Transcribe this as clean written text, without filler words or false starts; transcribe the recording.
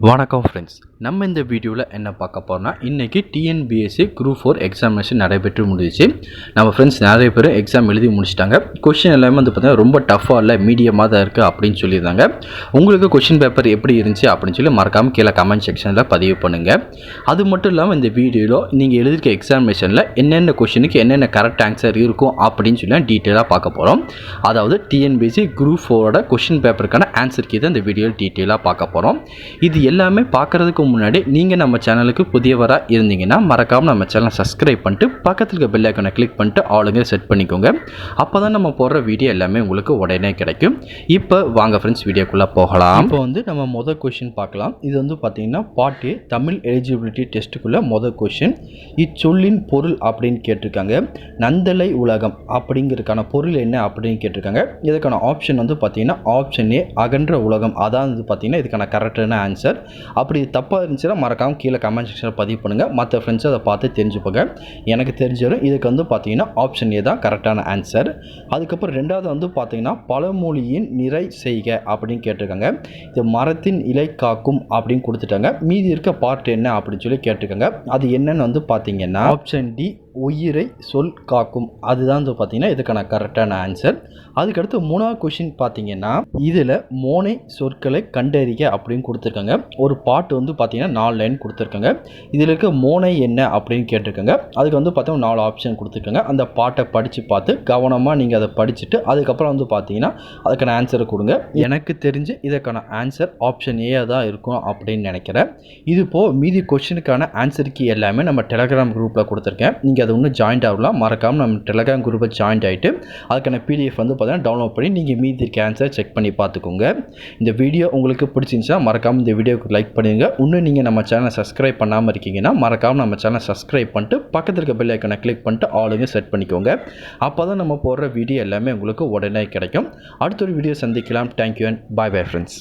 வணக்கம் ஃப்ரெண்ட்ஸ், நம்ம இந்த வீடியோவில் என்ன பார்க்க போகிறோம்னா, இன்றைக்கி டிஎன்பிஎஸ்சி குரூப் 4 எக்ஸாமினேஷன் நடைபெற்று முடிஞ்சிச்சு. நம்ம ஃப்ரெண்ட்ஸ் நிறைய பேர் எக்ஸாம் எழுதி முடிச்சிட்டாங்க. கொஷின் எல்லாமே வந்து பார்த்திங்கன்னா ரொம்ப டஃப்பாக இல்லை, மீடியமாக தான் இருக்குது அப்படின்னு சொல்லியிருந்தாங்க. உங்களுக்கு கொஷின் பேப்பர் எப்படி இருந்துச்சு அப்படின்னு சொல்லி மறக்காமல் கீழே கமெண்ட் செக்ஷனில் பதிவு பண்ணுங்கள். அது மட்டும் இல்லாமல் இந்த வீடியோவில் நீங்கள் எழுதியிருக்க எக்ஸாமினேஷனில் என்னென்ன கொஷினுக்கு என்னென்ன கரெக்ட் ஆன்சர் இருக்கும் அப்படின்னு சொல்லி டீட்டெயிலாக பார்க்க போகிறோம். அதாவது டிஎன்பிஎஸ்சி குரூப் 4ஓட கொஷின் பேப்பருக்கான ஆன்சர் கீ தான் இந்த வீடியோவில் டீட்டெயிலாக பார்க்க போகிறோம். இது எல்லாமே பார்க்குறதுக்கு முன்னாடி நீங்கள் நம்ம சேனலுக்கு புதியவராக இருந்தீங்கன்னா மறக்காமல் நம்ம சேனலை சப்ஸ்கிரைப் பண்ணிட்டு பக்கத்தில் இருக்க பெல் ஐக்கானை கிளிக் பண்ணிட்டு ஆளுங்க செட் பண்ணிக்கோங்க. அப்போ தான் நம்ம போடுற வீடியோ எல்லாமே உங்களுக்கு உடனே கிடைக்கும். இப்போ வாங்க ஃப்ரெண்ட்ஸ் வீடியோக்குள்ளே போகலாம். இப்போ வந்து நம்ம மொதல் கொஷின் பார்க்கலாம். இது வந்து பார்த்தீங்கன்னா பார்ட் ஏ தமிழ் எலிஜிபிலிட்டி டெஸ்ட்டுக்குள்ளே மொதல் கொஷின். இச்சொல்லின் பொருள் அப்படின்னு கேட்டிருக்காங்க. நந்தலை உலகம் அப்படிங்கிறதுக்கான பொருள் என்ன அப்படின்னு கேட்டிருக்காங்க. இதுக்கான ஆப்ஷன் வந்து பார்த்தீங்கன்னா ஆப்ஷன் ஏ அகன்ற உலகம். அதான் வந்து பார்த்தீங்கன்னா இதுக்கான கரெக்டான ஆன்சர். அப்படி தப்பாக இருந்துச்சுன்னா மறக்காமல் கீழே கமெண்ட் செக்ஷனில் பதிவு பண்ணுங்கள். மற்ற ஃப்ரெண்ட்ஸை அதை பார்த்து தெரிஞ்சுப்போங்க. எனக்கு தெரிஞ்சிடும் இதுக்கு வந்து பார்த்தீங்கன்னா ஆப்ஷன் ஏ தான் கரெக்டான ஆன்சர். அதுக்கப்புறம் ரெண்டாவது வந்து பார்த்தீங்கன்னா பழமொழியின் நிறை செய்க அப்படின்னு கேட்டிருக்காங்க. இது மரத்தின் இலை காக்கும் அப்படின்னு கொடுத்துட்டாங்க. மீதி இருக்க பார்ட் என்ன அப்படின்னு சொல்லி கேட்டிருக்காங்க. அது என்னன்னு வந்து பார்த்தீங்கன்னா ஆப்ஷன் டி உயிரை சொல் காக்கும். அதுதான் வந்து பார்த்தீங்கன்னா இதுக்கான கரெக்டான ஆன்சர். அதுக்கடுத்து மூணாவது கொஷின் பார்த்தீங்கன்னா இதில் மோனை சொற்களை கண்டறிக அப்படின்னு கொடுத்துருக்காங்க. ஒரு பாட்டு வந்து பார்த்தீங்கன்னா 4 லைன் கொடுத்துருக்காங்க. இதில் இருக்க மோனை என்ன அப்படின்னு கேட்டிருக்காங்க. அதுக்கு வந்து பார்த்தீங்கன்னா 4 ஆப்ஷன் கொடுத்துருக்காங்க. அந்த பாட்டை படித்து பார்த்து கவனமாக நீங்கள் அதை படிச்சுட்டு அதுக்கப்புறம் வந்து பார்த்தீங்கன்னா அதுக்கான ஆன்சரை கொடுங்க. எனக்கு தெரிஞ்சு இதுக்கான ஆன்சர் ஆப்ஷன் ஏ தான் இருக்கும் அப்படின்னு நினைக்கிறேன். இது போக மீதி கொஷினுக்கான ஆன்சருக்கு எல்லாமே நம்ம டெலகிராம் குரூப்பில் கொடுத்துருக்கேன். நீங்கள் அது இன்னும் ஜாயின்ட் ஆகலாம். மறக்காமல் நம்ம டெலகிராம் குரூப்பை ஜாயின்ட் ஆகிட்டு அதுக்கான பிடிஎஃப் வந்து பார்த்தீங்கன்னா டவுன்லோட் பண்ணி நீங்கள் மீதி இருக்க ஆன்சர் செக் பண்ணி பார்த்துக்கோங்க. இந்த வீடியோ உங்களுக்கு பிடிச்சிருந்துச்சுன்னா மறக்காமல் இந்த வீடியோக்கு லைக் பண்ணுங்கள். இன்னும் நீங்கள் நம்ம சேனலை சப்ஸ்கிரைப் பண்ணாமல் இருக்கீங்கன்னா மறக்காமல் நம்ம சேனலை சப்ஸ்கிரைப் பண்ணிட்டு பக்கத்தில் இருக்க பெல் ஐக்கானை கிளிக் பண்ணிட்டு ஆளுங்க செட் பண்ணிக்கோங்க. அப்போ தான் நம்ம போடுற வீடியோ எல்லாமே உங்களுக்கு உடனே கிடைக்கும். அடுத்த ஒரு வீடியோ சந்திக்கலாம். Thank you and bye bye friends.